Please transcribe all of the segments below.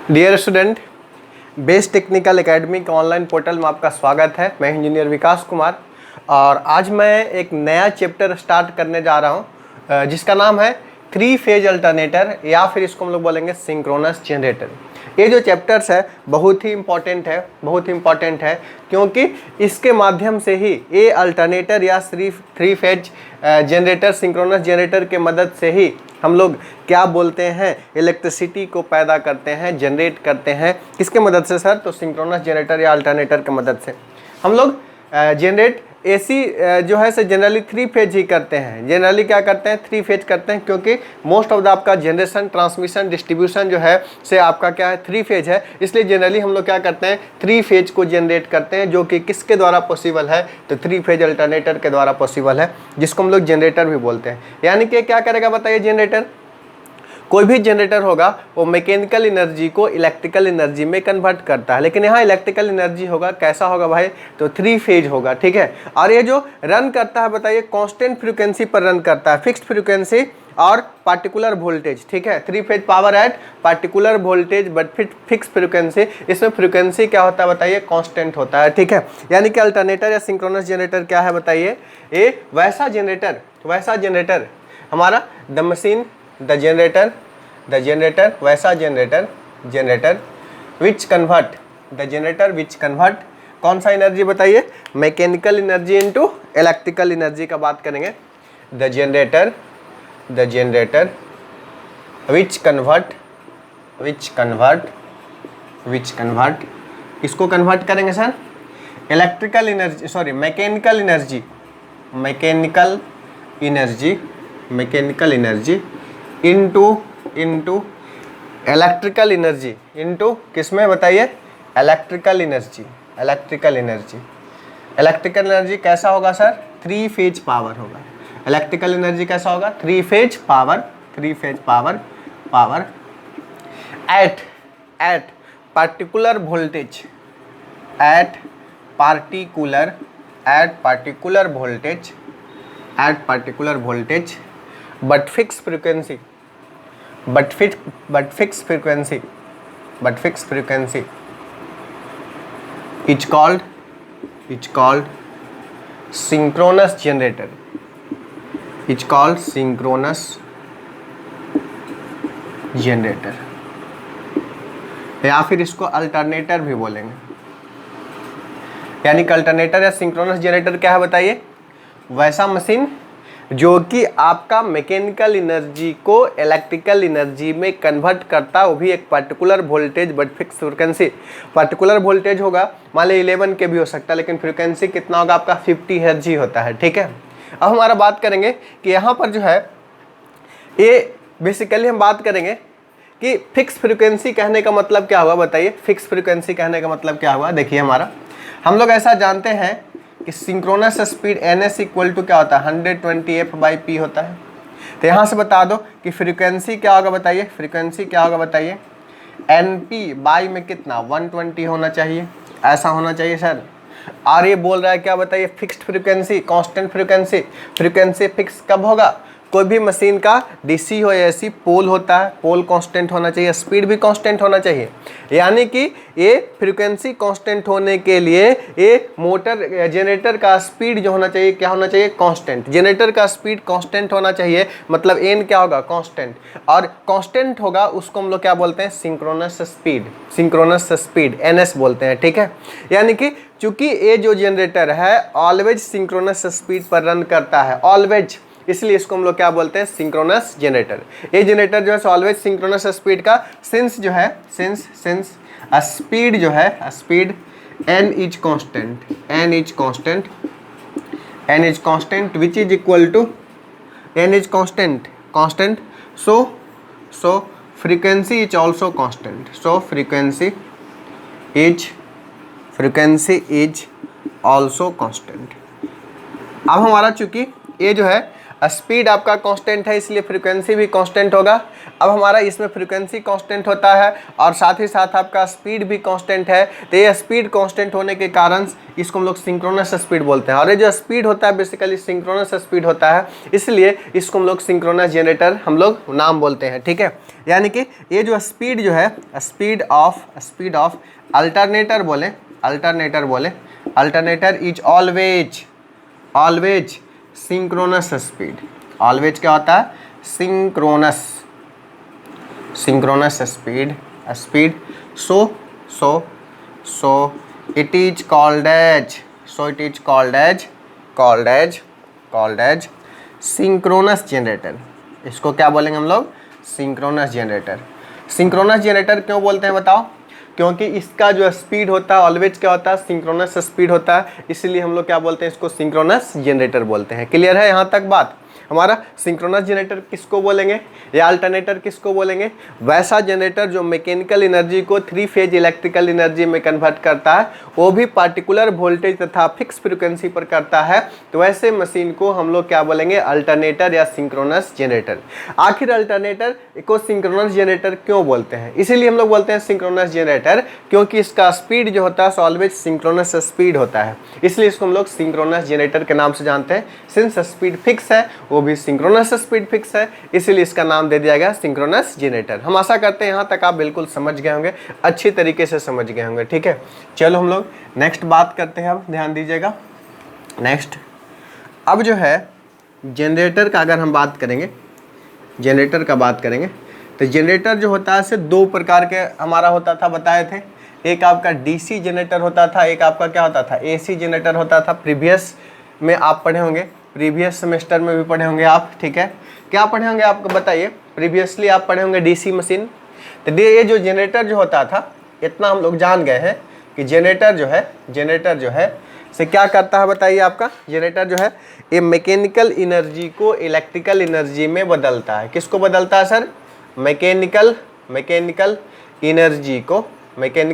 Dear student, best technical academy के online portal में आपका स्वागत है। मैं इंजीनियर विकास कुमार और आज मैं एक नया चैप्टर स्टार्ट करने जा रहा हूं जिसका नाम है 3 फेज अल्टरनेटर या फिर इसको हम लोग बोलेंगे सिंक्रोनस जनरेटर। ये जो चैप्टर्स है बहुत ही इम्पॉर्टेंट है क्योंकि इसके माध्यम से ही ये अल्टरनेटर या 3 फेज जनरेटर सिंक्रोनस जनरेटर के मदद से ही हम लोग क्या बोलते हैं, इलेक्ट्रिसिटी को पैदा करते हैं, जनरेट करते हैं। किसके मदद से सर? तो सिंक्रोनस जनरेटर या अल्टरनेटर की मदद से हम लोग जनरेट एसी जो है सर जनरली 3 फेज ही करते हैं। जनरली क्या करते हैं? 3 फेज करते हैं क्योंकि मोस्ट ऑफ द आपका जनरेशन, ट्रांसमिशन, डिस्ट्रीब्यूशन जो है से आपका क्या है 3 फेज है। इसलिए जनरली हम लोग क्या करते हैं 3 फेज को जनरेट करते हैं, जो कि किसके द्वारा पॉसिबल है? तो 3 फेज अल्टरनेटर के द्वारा पॉसिबल है, जिसको हम लोग जनरेटर भी बोलते हैं। यानी कि क्या करेगा बताइए? जनरेटर, कोई भी जनरेटर होगा वो मैकेनिकल एनर्जी को इलेक्ट्रिकल एनर्जी में कन्वर्ट करता है। लेकिन यहाँ इलेक्ट्रिकल एनर्जी होगा, कैसा होगा भाई? तो 3 फेज होगा, ठीक है। और ये जो रन करता है बताइए कांस्टेंट फ्रीक्वेंसी पर रन करता है, फिक्स्ड फ्रीक्वेंसी और पार्टिकुलर वोल्टेज, ठीक है। 3 phase power eight particular voltage but fix frequency. इसमें फ्रीक्वेंसी क्या होता है बताइए? कांस्टेंट होता है, ठीक है। यानी कि अल्टरनेटर या सिंक्रोनस जनरेटर क्या है बताइए? ये वैसा जनरेटर हमारा द मशीन, द जनरेटर वैसा जनरेटर विच कन्वर्ट कौन सा एनर्जी बताइए? Mechanical energy into electrical energy का बात करेंगे। द जनरेटर विच कन्वर्ट इसको कन्वर्ट करेंगे sir electrical energy, sorry mechanical energy into electrical energy, into किसमें बताइए? इलेक्ट्रिकल एनर्जी कैसा होगा सर? 3 फेज पावर होगा। इलेक्ट्रिकल एनर्जी कैसा होगा? 3 phase power eight particular voltage but fix frequency is called synchronous generator, या फिर इसको अल्टरनेटर भी बोलेंगे। यानी कि अल्टरनेटर या सिंक्रोनस जनरेटर क्या है बताइए? वैसा मशीन जो कि आपका मैकेनिकल एनर्जी को इलेक्ट्रिकल एनर्जी में कन्वर्ट करता है, वो भी एक particular voltage but fix frequency. Particular voltage होगा, मान लीजिए 11 के भी हो सकता है, लेकिन फ्रीक्वेंसी कितना होगा आपका? 50 हर्ट्ज ही होता है, ठीक है। अब हमारा बात करेंगे कि यहाँ पर जो है ये बेसिकली हम बात करेंगे कि फिक्स फ्रीक्वेंसी कहने का मतलब क्या हुआ बताइए? फिक्स फ्रीक्वेंसी कहने का मतलब क्या हुआ? देखिए हमारा हम लोग ऐसा जानते हैं कि synchronous speed ns equal to क्या होता है? 120f/p होता है। तो यहाँ से बता दो कि फ्रीक्वेंसी क्या होगा बताइए? np बाई में कितना? 120 होना चाहिए, ऐसा होना चाहिए सर। और ये बोल रहा है क्या बताइए? Fixed frequency, constant frequency fix कब होगा? कोई भी मशीन का डीसी हो या एसी पोल होता है, पोल कांस्टेंट होना चाहिए, स्पीड भी कांस्टेंट होना चाहिए। यानी कि ये फ्रीक्वेंसी कांस्टेंट होने के लिए ये मोटर जनरेटर का स्पीड जो होना चाहिए क्या होना चाहिए? कांस्टेंट। जनरेटर का स्पीड कांस्टेंट होना चाहिए, मतलब एन क्या होगा? कांस्टेंट। और कांस्टेंट होगा उसको हम लोग क्या बोलते हैं? सिंक्रोनस स्पीड ns बोलते हैं, ठीक है। यानी कि चूंकि ये जो जनरेटर है ऑलवेज सिंक्रोनस स्पीड पर रन करता है, ऑलवेज, इसलिए इसको हम लोग क्या बोलते हैं? Synchronous generator. ये जनरेटर जो है ऑलवेज सिंक्रोनस स्पीड का सिंस स्पीड जो है n is constant which is equal to n is constant so frequency is also constant, frequency is also constant. अब हमारा चूंकि ये जो है स्पीड आपका कांस्टेंट है, इसलिए फ्रीक्वेंसी भी कांस्टेंट होगा। अब हमारा इसमें फ्रीक्वेंसी कांस्टेंट होता है और साथ ही साथ आपका स्पीड भी कांस्टेंट है। तो ये स्पीड कांस्टेंट होने के कारण इसको हम लोग सिंक्रोनस स्पीड बोलते हैं। और ये जो स्पीड होता है बेसिकली सिंक्रोनस स्पीड होता है, इसलिए इसको हम लोग सिंक्रोनस जनरेटर हम लोग नाम बोलते हैं। ठीक है, यानी कि ये जो स्पीड जो है स्पीड ऑफ अल्टरनेटर बोले, alternator is always synchronous speed. Always क्या होता है? Synchronous speed. So it is called as synchronous generator. इसको क्या बोलेंगे हम लोग? Synchronous generator. सिंक्रोनस जनरेटर क्यों बोलते हैं बताओ? क्योंकि इसका जो स्पीड होता है ऑलवेज क्या होता है? सिंक्रोनस स्पीड होता है, इसलिए हम लोग क्या बोलते हैं? इसको सिंक्रोनस जनरेटर बोलते हैं। क्लियर है यहाँ तक बात? हमारा सिंक्रोनस जनरेटर किसको बोलेंगे या अल्टरनेटर किसको बोलेंगे? वैसा जनरेटर जो मैकेनिकल एनर्जी को 3 फेज इलेक्ट्रिकल एनर्जी में कन्वर्ट करता है, वो भी पार्टिकुलर वोल्टेज तथा फिक्स फ्रीक्वेंसी पर करता है, तो वैसे मशीन को हम लोग क्या बोलेंगे? अल्टरनेटर या सिंक्रोनस जनरेटर। आखिर अल्टरनेटर को सिंक्रोनस जनरेटर क्यों बोलते हैं? इसीलिए हम लोग बोलते हैं सिंक्रोनस जनरेटर, क्योंकि इसका स्पीड जो होता है ऑलवेज सिंक्रोनस स्पीड होता है, इसलिए इसको हम लोग सिंक्रोनस जनरेटर के नाम से जानते हैं। सिंस स्पीड फिक्स है, वो भी सिंक्रोनस स्पीड फिक्स है, इसलिए इसका नाम दे दिया गया सिंक्रोनस जनरेटर। हम आशा करते हैं यहाँ तक आप बिल्कुल समझ गए होंगे, अच्छी तरीके से समझ गए होंगे। ठीक है, चलो हम लोग नेक्स्ट बात करते हैं। अब ध्यान दीजिएगा नेक्स्ट। अब जो है जनरेटर का अगर हम बात करेंगे, जनरेटर का बात करेंगे तो जनरेटर जो होता है से 2 प्रकार के हमारा होता था, बताए थे। एक आपका डीसी जनरेटर होता था, एक आपका क्या होता था? एसी जनरेटर होता था। प्रीवियस में आप पढ़े होंगे, प्रीवियस सेमेस्टर में भी पढ़े होंगे आप। ठीक है, क्या पढ़े होंगे आपको बताइए? प्रीवियसली आप पढ़े होंगे डीसी मशीन। तो ये जो जनरेटर जो होता था, इतना हम लोग जान गए हैं कि जनरेटर जो है से क्या करता है बताइए? आपका जनरेटर जो है ये मैकेनिकल एनर्जी को इलेक्ट्रिकल एनर्जी में बदलता है। किसको बदलता है सर? मैकेनिकल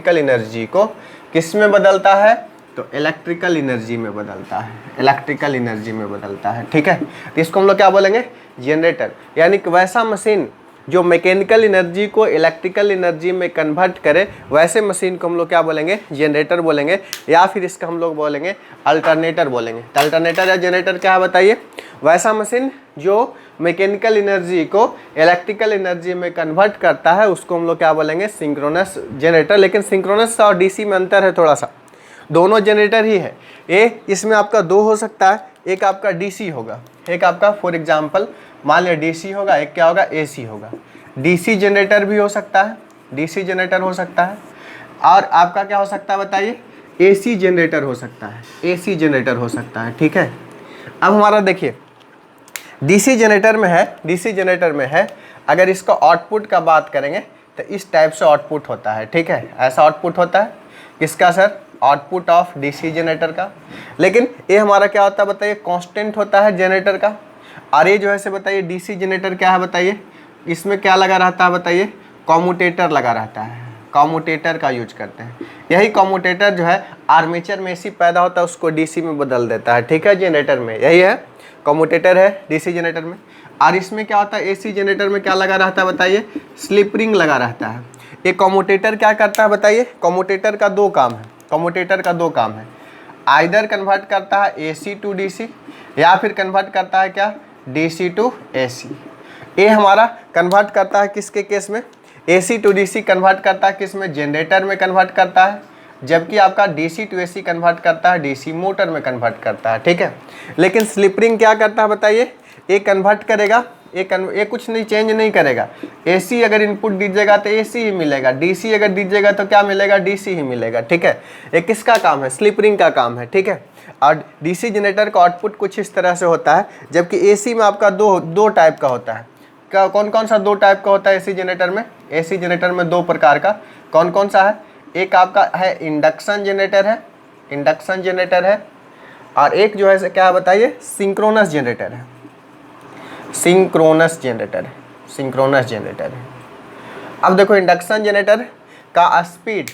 एनर्जी को किस में बदलता है? तो इलेक्ट्रिकल एनर्जी में बदलता है। ठीक है, तो इसको हम लोग क्या बोलेंगे? जनरेटर। यानी कि वैसा मशीन जो मैकेनिकल एनर्जी को इलेक्ट्रिकल एनर्जी में कन्वर्ट करे, वैसे मशीन को हम लोग क्या बोलेंगे? जनरेटर बोलेंगे, या फिर इसका हम लोग बोलेंगे अल्टरनेटर बोलेंगे। तो अल्टरनेटर या जनरेटर क्या है बताइए? वैसा मशीन जो मैकेनिकल एनर्जी को इलेक्ट्रिकल एनर्जी में कन्वर्ट करता है, उसको हम लोग क्या बोलेंगे? Synchronous generator. लेकिन सिंक्रोनस और डीसी में अंतर है थोड़ा सा, दोनों जनरेटर ही है। इसमें आपका 2 हो सकता है, एक आपका डीसी होगा, एक आपका फॉर एग्जांपल मान लिया डीसी होगा, एक क्या होगा? एसी होगा। डीसी जनरेटर भी हो सकता है, डीसी जनरेटर हो सकता है, और आपका क्या हो सकता है बताइए? एसी जनरेटर हो सकता है। ठीक है, अब हमारा देखिए डीसी जनरेटर में है, अगर इसका आउटपुट का बात करेंगे तो इस टाइप से आउटपुट होता है। ठीक है, ऐसा आउटपुट होता है। किसका sir? Output of DC generator का। लेकिन ये हमारा क्या होता है बताइए? कांस्टेंट होता है जनरेटर का। और ये जो है से बताइए डीसी जनरेटर क्या है बताइए? इसमें क्या लगा रहता है बताइए? कॉम्यूटेटर लगा रहता है, कॉम्यूटेटर का यूज करते हैं। यही कॉम्यूटेटर जो है आर्मेचर में एसी पैदा होता है, उसको डीसी में बदल देता है। ठीक है, जनरेटर में यही है, कॉम्यूटेटर है डीसी जनरेटर में। और इसमें क्या होता है? एसी जनरेटर में क्या लगा रहता है बताइए? स्लिप रिंग लगा रहता है। ये कॉम्यूटेटर क्या करता है बताइए? कॉम्यूटेटर का 2 काम है। आइदर कन्वर्ट करता है एसी टू डीसी, या फिर कन्वर्ट करता है क्या? DC to AC. ये हमारा कन्वर्ट करता है किसके केस में? एसी टू डीसी कन्वर्ट करता है किस में? जनरेटर में कन्वर्ट करता है। जबकि आपका डीसी टू एसी कन्वर्ट करता है डीसी मोटर में कन्वर्ट करता है। ठीक है, लेकिन स्लिप रिंग क्या करता है बताइए? ये कन्वर्ट करेगा, ये कुछ नहीं चेंज नहीं करेगा। एसी अगर इनपुट दीजिएगा तो एसी ही मिलेगा, डीसी अगर दीजिएगा तो क्या मिलेगा? डीसी ही मिलेगा। ठीक है, ये किसका काम है? स्लिप रिंग का काम है। ठीक है, और डीसी जनरेटर का आउटपुट कुछ इस तरह से होता है, जबकि एसी में आपका दो टाइप का होता है। कौन कौन सा 2 टाइप का होता है एसी जनरेटर में? एसी जनरेटर में 2 प्रकार का। कौन कौन सा है? एक आपका है इंडक्शन जनरेटर है, और एक जो है क्या बताइए? सिंक्रोनस जनरेटर है। सिंक्रोनस जनरेटर है। अब देखो इंडक्शन जनरेटर का स्पीड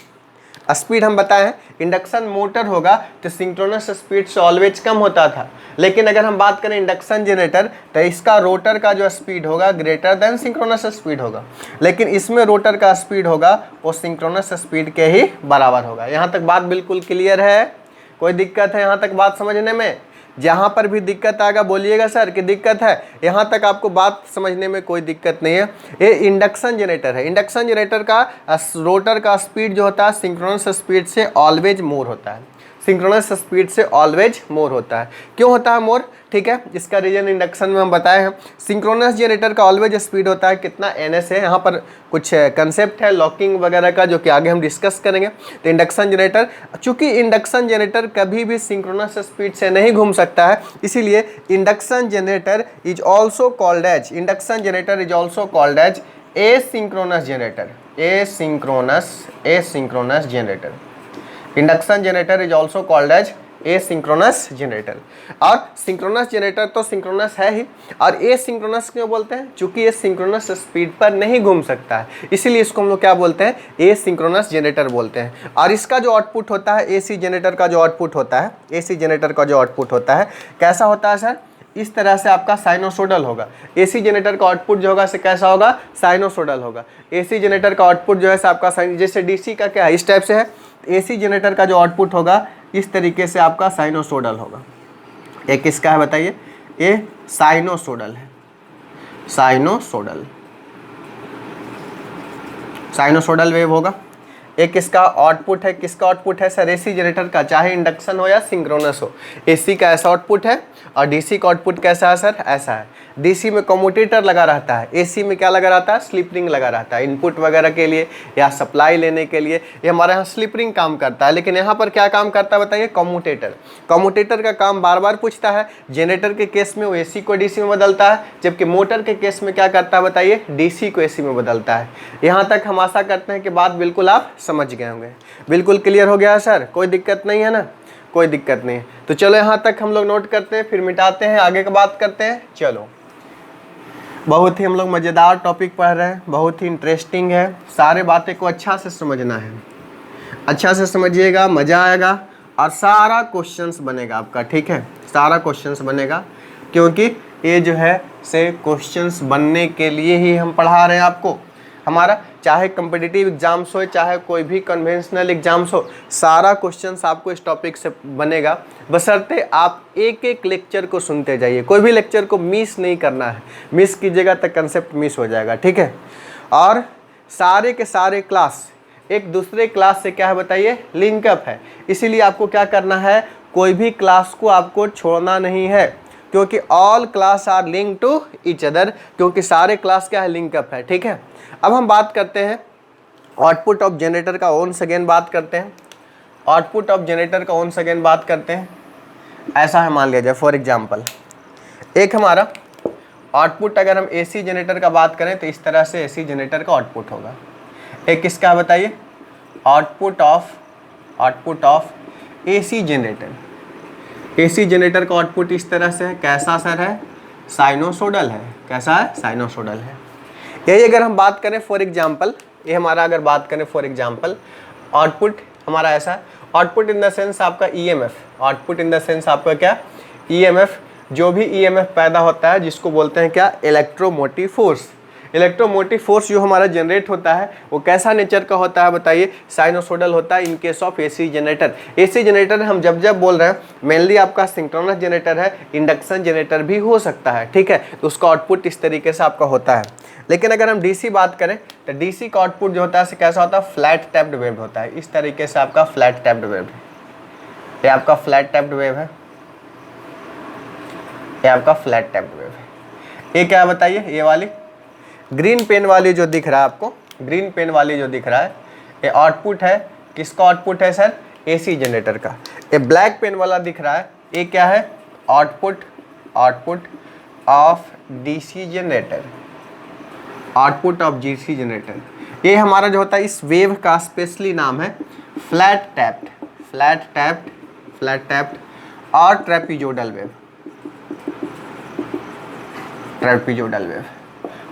स्पीड हम बताए हैं, इंडक्शन मोटर होगा तो सिंक्रोनस स्पीड से ऑलवेज कम होता था। लेकिन अगर हम बात करें इंडक्शन जनरेटर तो इसका रोटर का जो स्पीड होगा ग्रेटर देन सिंक्रोनस स्पीड होगा, लेकिन इसमें रोटर का स्पीड होगा वो सिंक्रोनस स्पीड के ही बराबर होगा। यहाँ तक बात बिल्कुल क्लियर है? कोई दिक्कत है यहाँ तक बात समझने में? जहाँ पर भी दिक्कत आएगा बोलिएगा सर कि दिक्कत है, यहाँ तक आपको बात समझने में कोई दिक्कत नहीं है। ये इंडक्शन जनरेटर है। इंडक्शन जनरेटर का रोटर का स्पीड जो होता है सिंक्रोनस स्पीड से ऑलवेज मोर होता है, सिंक्रोनस स्पीड से ऑलवेज मोर होता है। क्यों होता है मोर? ठीक है, इसका रीजन इंडक्शन में हम बताए हैं। सिंक्रोनस जनरेटर का ऑलवेज स्पीड होता है कितना, NS है। यहाँ पर कुछ कंसेप्ट है लॉकिंग वगैरह का जो कि आगे हम डिस्कस करेंगे। तो इंडक्शन जनरेटर, चूंकि इंडक्शन जनरेटर कभी भी सिंक्रोनस स्पीड से नहीं घूम सकता है, इसीलिए induction generator is also called as asynchronous generator. Asynchronous generator, induction generator is also called as asynchronous generator. और सिंक्रोनस जनरेटर तो सिंक्रोनस है ही, और एसिंक्रोनस क्यों बोलते हैं? चूंकि ये सिंक्रोनस स्पीड पर नहीं घूम सकता है, इसीलिए इसको हम लोग क्या बोलते हैं? एसिंक्रोनस जनरेटर बोलते हैं। और इसका जो आउटपुट होता है, एसी जनरेटर का जो आउटपुट होता है, एसी जनरेटर का जो आउटपुट होता है कैसा होता है सर? इस तरह से आपका साइनोसोडल होगा। एसी जनरेटर का आउटपुट जो होगा से कैसा होगा? साइनोसोडल होगा। एसी जनरेटर का आउटपुट जो है आपका जैसे डीसी का क्या है इस टाइप से है, एसी जनरेटर का जो आउटपुट होगा इस तरीके से आपका साइनोसोडल होगा। एक किसका है बताइए? ये साइनोसोडल है, साइनोसोडल वेव होगा। एक किसका आउटपुट है? किसका आउटपुट है सर? एसी जनरेटर का, चाहे इंडक्शन हो या सिंक्रोनस हो। एसी का ऐसा आउटपुट है और डीसी का आउटपुट कैसा है सर? ऐसा है। डीसी में कम्यूटेटर लगा रहता है, एसी में क्या लगा रहता है? स्लिप रिंग लगा रहता है, इनपुट वगैरह के लिए या सप्लाई लेने के लिए ये हमारे यहाँ स्लिप रिंग काम करता है। लेकिन यहाँ पर क्या काम करता है बताइए? कम्यूटेटर। कम्यूटेटर का काम बार बार पूछता है। जनरेटर के केस में वो एसी को डीसी में बदलता है, जबकि मोटर के केस में क्या करता है बताइए? डीसी को एसी में बदलता है। यहाँ तक हम आशा करते हैं कि बात बिल्कुल आप समझ गए होंगे। बिल्कुल क्लियर हो गया है सर? कोई दिक्कत नहीं है ना? कोई दिक्कत नहीं। तो चलो यहाँ तक हम लोग नोट करते हैं, फिर मिटाते हैं, आगे का बात करते हैं। चलो, बहुत ही हम लोग मज़ेदार टॉपिक पढ़ रहे हैं, बहुत ही इंटरेस्टिंग है। सारे बातें को अच्छा से समझना है, अच्छा से समझिएगा, मज़ा आएगा और सारा क्वेश्चंस बनेगा आपका। ठीक है, सारा क्वेश्चंस बनेगा, क्योंकि ये जो है से क्वेश्चंस बनने के लिए ही हम पढ़ा रहे हैं आपको। हमारा चाहे कम्पिटिटिव एग्जाम्स हो, चाहे कोई भी कन्वेंशनल एग्जाम्स हो, सारा क्वेश्चंस आपको इस टॉपिक से बनेगा, बशर्ते आप एक एक लेक्चर को सुनते जाइए। कोई भी लेक्चर को मिस नहीं करना है, मिस कीजिएगा तो कंसेप्ट मिस हो जाएगा। ठीक है, और सारे के सारे क्लास एक दूसरे क्लास से क्या है बताइए? लिंकअप है। इसीलिए आपको क्या करना है? कोई भी क्लास को आपको छोड़ना नहीं है, क्योंकि all class are link to each other, क्योंकि सारे क्लास क्या है? लिंकअप है। ठीक है, अब हम बात करते हैं आउटपुट ऑफ जनरेटर का। ओन्स अगेन बात करते हैं आउटपुट ऑफ जनरेटर का, ओन्स अगेन बात करते हैं। ऐसा है, मान लिया जाए फॉर एग्जांपल, एक हमारा आउटपुट अगर हम एसी जनरेटर का बात करें तो इस तरह से एसी जनरेटर का आउटपुट होगा। एक किसका बताइए? Output of AC generator. AC generator का आउटपुट इस तरह से है। कैसा सर है? साइनोसोडल है। कैसा है? साइनोसोडल है। यही अगर हम बात करें फॉर एग्जांपल, ये हमारा अगर बात करें फॉर एग्जांपल, आउटपुट हमारा ऐसा है। आउटपुट इन द सेंस आपका EMF, output in the sense आपका क्या? ईएमएफ। जो भी ईएमएफ पैदा होता है जिसको बोलते हैं क्या? Electromotive force. इलेक्ट्रोमोटिव फोर्स जो हमारा जनरेट होता है वो कैसा नेचर का होता है बताइए? साइनोसोडल होता है in case of AC generator. AC generator हम जब जब बोल रहे हैं मेनली आपका सिंक्रोनस जनरेटर है, इंडक्शन जनरेटर भी हो सकता है। ठीक है, तो उसका आउटपुट इस तरीके से आपका होता है। लेकिन अगर हम डीसी बात करें तो डीसी का आउटपुट जो होता है कैसा होता है? फ्लैट टैप्ड वेव होता है। इस तरीके से आपका फ्लैट टैप्ड वेव है। ये आपका फ्लैट टैप्ड वेव है, ये आपका फ्लैट टैप्ड वेव है। ये क्या बताइए? ये वाली ग्रीन पेन वाली जो दिख रहा है आपको, ग्रीन पेन वाली जो दिख रहा है, ये आउटपुट है। किसका आउटपुट है सर? एसी जनरेटर का। ये ब्लैक पेन वाला दिख रहा है, ये क्या है? Output of DC generator, output of DC generator. ये हमारा जो होता है इस वेव का स्पेशली नाम है फ्लैट टैप्ड और ट्रेपीजोडल वेव।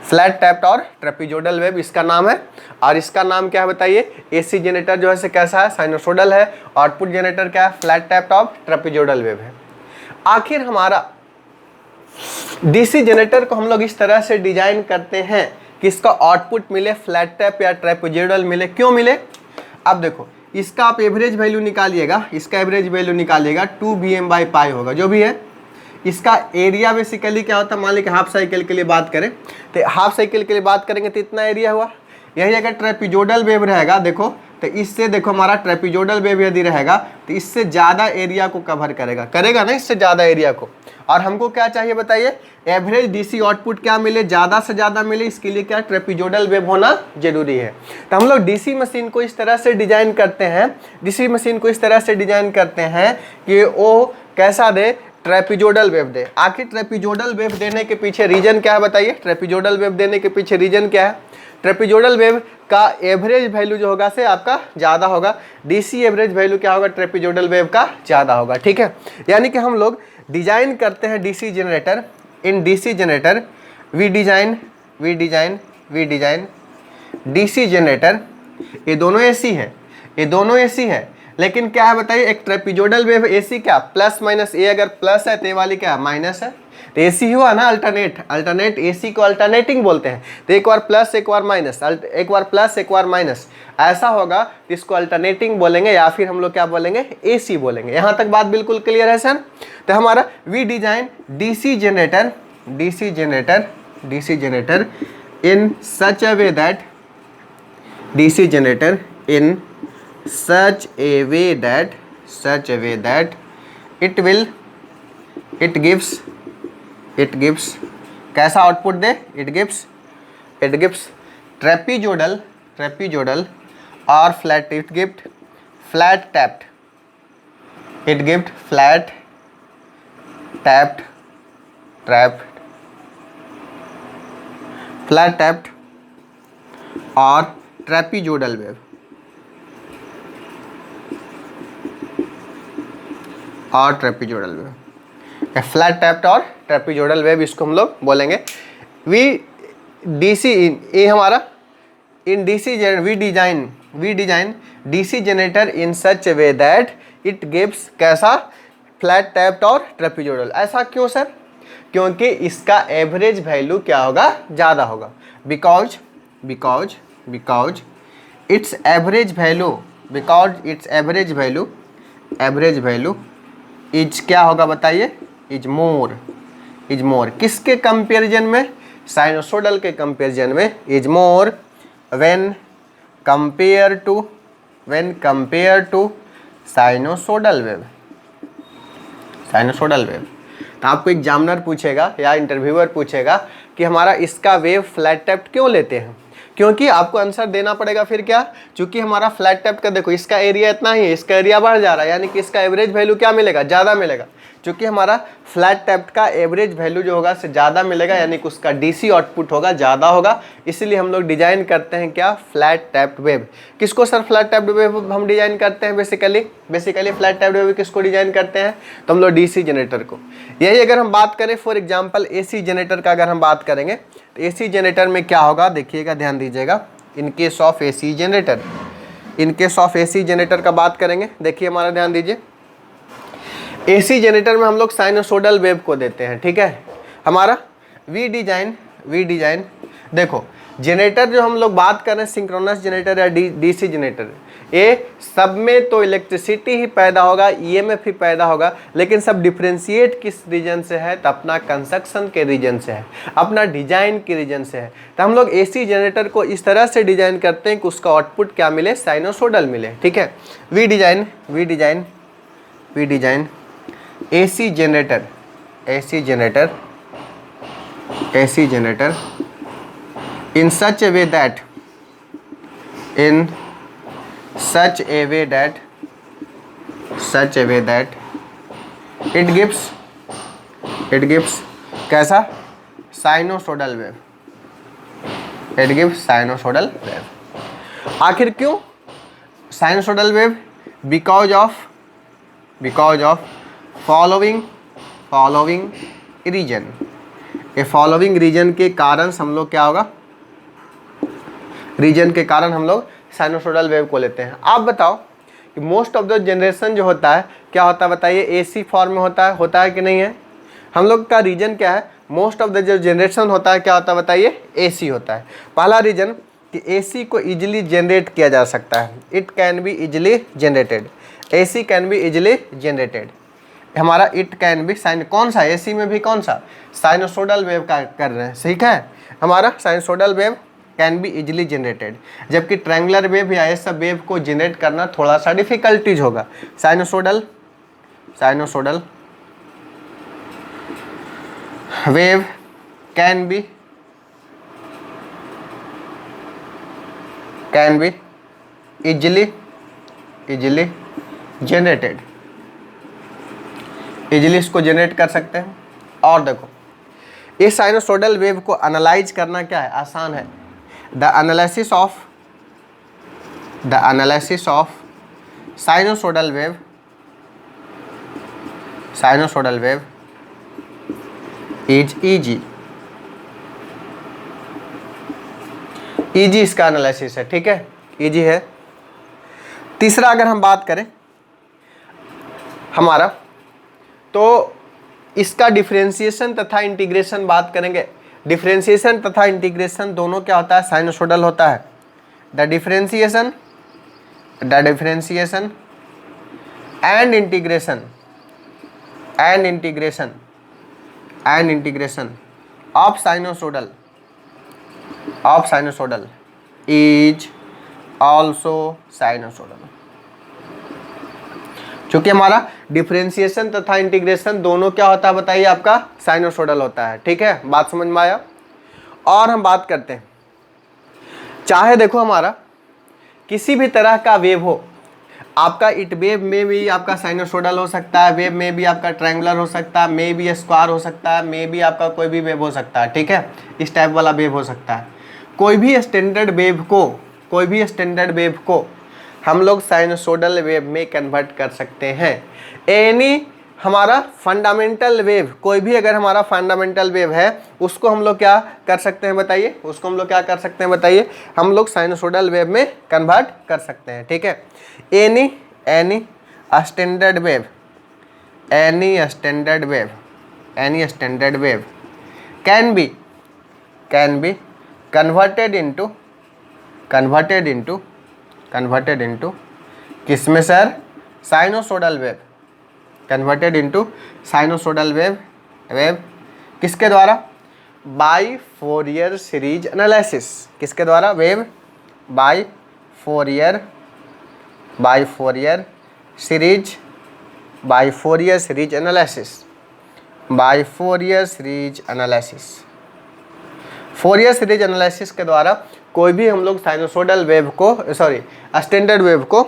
फ्लैट टैप्ड और ट्रेपीजोइडल वेव इसका नाम है। और इसका नाम क्या है बताइए, एसी जनरेटर जो है कैसा है, साइनोसोडल है। आउटपुट जनरेटर क्या है, फ्लैट टैप्ड और ट्रेपीजोइडल वेव है। आखिर हमारा डीसी जनरेटर को हम लोग इस तरह से डिजाइन करते हैं कि इसका आउटपुट मिले फ्लैट टैप या ट्रेपीजोइडल मिले। क्यों मिले, अब देखो इसका आप एवरेज वैल्यू निकालिएगा, इसका एवरेज वैल्यू निकालिएगा 2 Vm/π होगा जो भी है। इसका एरिया बेसिकली क्या होता है, मान लीजिए हाफ साइकिल के लिए बात करें तो हाफ साइकिल के लिए बात करेंगे तो इतना एरिया हुआ। यही अगर ट्रेपीजोइडल वेव रहेगा देखो, तो इससे देखो हमारा ट्रेपीजोइडल वेव यदि रहेगा तो इससे ज़्यादा एरिया को कवर करेगा ना, इससे ज़्यादा एरिया को। और हमको क्या चाहिए बताइए, एवरेज डीसी आउटपुट क्या मिले, ज़्यादा से ज़्यादा मिले, इसके लिए क्या ट्रेपीजोइडल वेव होना जरूरी है। तो हम लोग डीसी मशीन को इस तरह से डिजाइन करते हैं, डीसी मशीन को इस तरह से डिजाइन करते हैं कि वो कैसा दे, ट्रेपीजोइडल वेव दे। आखिर ट्रेपीजोइडल वेव देने के पीछे रीजन क्या है बताइए, ट्रेपीजोइडल वेव देने के पीछे रीजन क्या है, ट्रेपीजोइडल वेव का एवरेज वैल्यू जो होगा से आपका ज़्यादा होगा, डीसी एवरेज वैल्यू क्या होगा, ट्रेपीजोइडल वेव का ज़्यादा होगा। ठीक है, यानी कि हम लोग डिजाइन करते हैं डीसी जनरेटर। इन DC generator we design DC generator, ये दोनों एसी है, ये दोनों एसी है, लेकिन क्या है बताइए, एक ट्रेपीजोइडल वेव एसी क्या प्लस माइनस, ए अगर प्लस है तो ये वाली क्या माइनस है, तो एसी हुआ ना अल्टरनेट एसी को अल्टरनेटिंग बोलते हैं। तो एक बार प्लस एक बार माइनस, एक बार प्लस एक बार माइनस ऐसा होगा तो इसको अल्टरनेटिंग बोलेंगे, या फिर हम लोग क्या बोलेंगे, एसी बोलेंगे। यहाँ तक बात बिल्कुल क्लियर है सर। तो हमारा we design DC generator in such a way that it gives कैसा आउटपुट दे, it gives ट्रेपीजोइडल और flat, it gives flat tapped और ट्रेपीजोइडल वेव फ्लैट टैप्ड और ट्रेपीजोइडल वेव इसको हम लोग बोलेंगे। We design DC generator in such way that it gives कैसा, फ्लैट टैप्ड और ट्रेपीजोइडल। ऐसा क्यों सर, क्योंकि इसका एवरेज वैल्यू क्या होगा, ज़्यादा होगा। Because it's average value is क्या होगा बताइए, इज मोर। किसके कंपेरिजन में, साइनोसोडल के कंपेरिजन में, is more when compare to sinusoidal wave. तो आपको एग्जामिनर पूछेगा या इंटरव्यूअर पूछेगा कि हमारा इसका वेव फ्लैट टैप्ड क्यों लेते हैं, क्योंकि आपको आंसर देना पड़ेगा फिर क्या, चूंकि हमारा फ्लैट टैप का देखो इसका एरिया इतना ही है, इसका एरिया बढ़ जा रहा है, यानी कि इसका एवरेज वैल्यू क्या मिलेगा, ज़्यादा मिलेगा। चूंकि हमारा फ्लैट टैप का एवरेज वैल्यू जो होगा से ज़्यादा मिलेगा, यानी कि उसका डीसी आउटपुट होगा ज़्यादा होगा, इसीलिए हम लोग डिजाइन करते हैं क्या, फ्लैट टैप्ड वेव। किसको सर फ्लैट टैप्ड वेव हम डिजाइन करते हैं, बेसिकली फ्लैट टैप्ड वेव किसको डिजाइन करते हैं, तो हम लोग डीसी जनरेटर को। यही अगर हम बात करें फॉर एग्जाम्पल एसी जनरेटर का अगर हम बात करेंगे तो एसी जनरेटर में क्या होगा, देखिएगा ध्यान दीजिएगा। In case of AC generator का बात करेंगे, देखिए हमारा ध्यान दीजिए। एसी जनरेटर में हम लोग साइनोसोडल वेव को देते हैं, ठीक है। हमारा वी डिजाइन देखो जनरेटर जो हम लोग बात कर रहे हैं, सिंक्रोनस जनरेटर या डीसी जनरेटर, ये सब में तो इलेक्ट्रिसिटी ही पैदा होगा, ईएमएफ ही पैदा होगा, लेकिन सब डिफ्रेंशिएट किस रीजन से है, तो अपना कंस्ट्रक्शन के रीजन से है, अपना डिजाइन के रीजन से है। तो हम लोग एसी जनरेटर को इस तरह से डिजाइन करते हैं कि उसका आउटपुट क्या मिले, साइनोसोडल मिले, ठीक है। We design AC generator in such a way that it gives कैसा, साइनोसोडल वेव, आखिर क्यों sinusoidal wave, because of following reason. ये फॉलोइंग रीजन के कारण हम लोग क्या होगा, रीजन के कारण हम लोग साइनोसोडल वेव को लेते हैं। आप बताओ कि मोस्ट ऑफ द जनरेशन जो होता है क्या होता है बताइए, एसी फॉर्म में होता है कि नहीं है। हम लोग का रीजन क्या है, मोस्ट ऑफ द जो जनरेशन होता है क्या होता है बताइए, एसी होता है। पहला रीजन कि एसी को इजीली जनरेट किया जा सकता है, it can be easily generated, AC can be easily generated. हमारा इट कैन बी साइन कौन सा, एसी में भी कौन सा, साइनोसोडल वेव का कर रहे हैं, ठीक है। हमारा sinusoidal wave can be easily generated, जबकि ट्रायंगुलर वेव या ऐसा वेव को जनरेट करना थोड़ा सा डिफिकल्टीज होगा। Sinusoidal wave can be easily generated, easily इसको जनरेट कर सकते हैं। और देखो इस साइनोसोडल वेव को एनालाइज करना क्या है, आसान है। The analysis of sinusoidal wave is easy इसका एनालिसिस है, ठीक है, इजी है। तीसरा अगर हम बात करें हमारा, तो इसका डिफरेंशिएशन तथा इंटीग्रेशन बात करेंगे। डिफरेंशिएशन तथा इंटीग्रेशन दोनों क्या होता है, साइनोसोडल होता है। The differentiation and integration of sinusoidal is also sinusoidal. क्योंकि हमारा डिफरेंशिएशन तथा इंटीग्रेशन दोनों क्या होता है बताइए, आपका साइनोसोडल होता है, ठीक है, बात समझ में आया। और हम बात करते हैं, चाहे देखो हमारा किसी भी तरह का वेव हो, आपका इट वेव में भी आपका साइनोसोडल हो सकता है, वेव में भी आपका ट्रायंगुलर हो सकता है, मे भी स्क्वायर हो सकता है, मे भी आपका कोई भी वेव हो सकता है, ठीक है, इस टाइप वाला वेव हो सकता है। कोई भी स्टैंडर्ड वेव को हम लोग साइनोसोडल वेव में कन्वर्ट कर सकते हैं। एनी हमारा फंडामेंटल वेव, कोई भी अगर हमारा फंडामेंटल वेव है उसको हम लोग क्या कर सकते हैं बताइए, हम लोग साइनोसोडल वेव में कन्वर्ट कर सकते हैं, ठीक है। Any standard wave can be converted into किसमें sir, sinusoidal wave, converted into sinusoidal wave किसके द्वारा, बाय फोरियर सीरीज एनालिसिस। किसके द्वारा, wave by Fourier series analysis. Fourier series analysis के द्वारा कोई भी हम लोग साइनोसोडल वेव को, स्टैंडर्ड वेव को,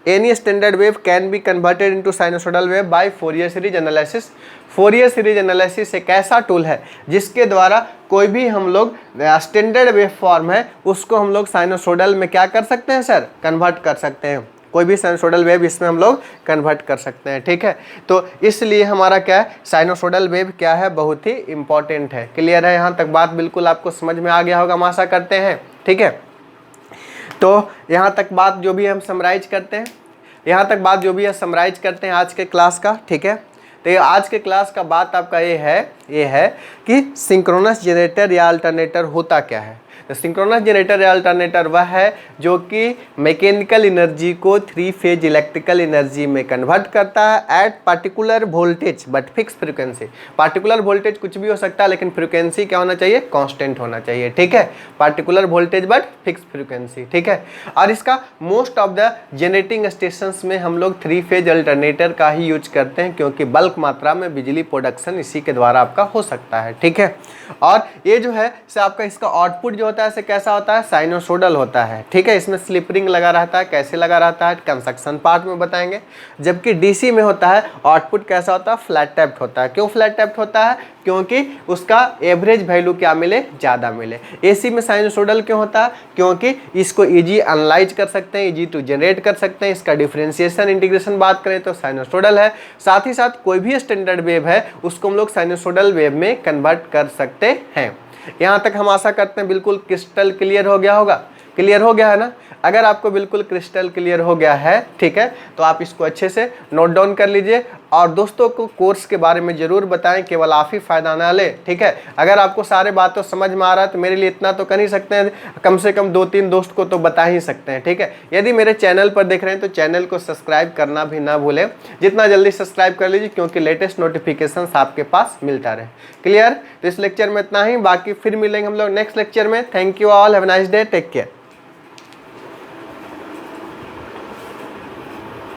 any standard wave can be converted into sinusoidal wave by Fourier series analysis. Fourier series analysis एक ऐसा टूल है जिसके द्वारा कोई भी हम लोग स्टैंडर्ड वेव फॉर्म है उसको हम लोग साइनोसोडल में क्या कर सकते हैं सर, कन्वर्ट कर सकते हैं। कोई भी साइनोसोडल वेव इसमें हम लोग कन्वर्ट कर सकते हैं, ठीक है। तो इसलिए हमारा क्या है, साइनोसोडल वेव क्या है, बहुत ही इंपॉर्टेंट है। क्लियर है, यहाँ तक बात बिल्कुल आपको समझ में आ गया होगा, हम आशा करते हैं, ठीक है। तो यहाँ तक बात जो भी हम समराइज करते हैं, आज के क्लास का, ठीक है। तो ये आज के क्लास का बात आपका ये है कि सिंक्रोनस जनरेटर या अल्टरनेटर होता क्या है। तो सिंक्रोनस जनरेटर या अल्टरनेटर वह है जो कि मैकेनिकल एनर्जी को 3 फेज इलेक्ट्रिकल एनर्जी में कन्वर्ट करता है eight particular voltage but fix frequency. Particular voltage कुछ भी हो सकता है लेकिन फ्रीक्वेंसी क्या होना चाहिए, कांस्टेंट होना चाहिए, ठीक है। Particular voltage but fix frequency, ठीक है। और इसका most of the generating stations में हम लोग 3 फेज अल्टरनेटर का ही यूज करते हैं क्योंकि बल्क मात्रा में बिजली प्रोडक्शन इसी के द्वारा आपका हो सकता है, ठीक है। और ये जो है आपका इसका आउटपुट जो होता है ऐसे कैसा होता है, साइनोसोडल होता है। ठीक है, इसमें स्लिप रिंग लगा रहता है, कैसे लगा रहता है कंस्ट्रक्शन पार्ट में बताएंगे। जबकि डीसी में होता है आउटपुट कैसा होता है, फ्लैट टैप्ड होता है। क्यों फ्लैट टैप्ड होता है, क्योंकि उसका एवरेज वैल्यू क्या मिले, ज़्यादा मिले। एसी में साइनोसोडल क्यों होता है, क्योंकि इसको इजी एनालाइज कर सकते हैं, इजी टू जनरेट कर सकते हैं। इसका डिफरेंशिएशन इंटीग्रेशन बात करें तो साइनोसोडल है। साथ ही साथ कोई भी स्टैंडर्ड वेव है उसको हम लोग साइनोसोडल वेव में कन्वर्ट कर सकते हैं। यहाँ तक हम आशा करते हैं बिल्कुल क्रिस्टल क्लियर हो गया होगा। क्लियर हो गया है ना? अगर आपको बिल्कुल क्रिस्टल क्लियर हो गया है, ठीक है, तो आप इसको अच्छे से नोट डाउन कर लीजिए और दोस्तों को कोर्स के बारे में ज़रूर बताएं, केवल आप ही फ़ायदा ना ले। ठीक है, अगर आपको सारे बातों समझ में आ रहा है तो मेरे लिए इतना तो कर ही सकते हैं, कम से कम 2-3 दोस्त को तो बता ही सकते हैं। ठीक है, यदि मेरे चैनल पर देख रहे हैं तो चैनल को सब्सक्राइब करना भी ना भूलें। जितना जल्दी सब्सक्राइब कर लीजिए क्योंकि लेटेस्ट नोटिफिकेशन आपके पास मिलता रहे। क्लियर? तो इस लेक्चर में इतना ही, बाकी फिर मिलेंगे हम लोग नेक्स्ट लेक्चर में। Thank you all, have a nice day, take care.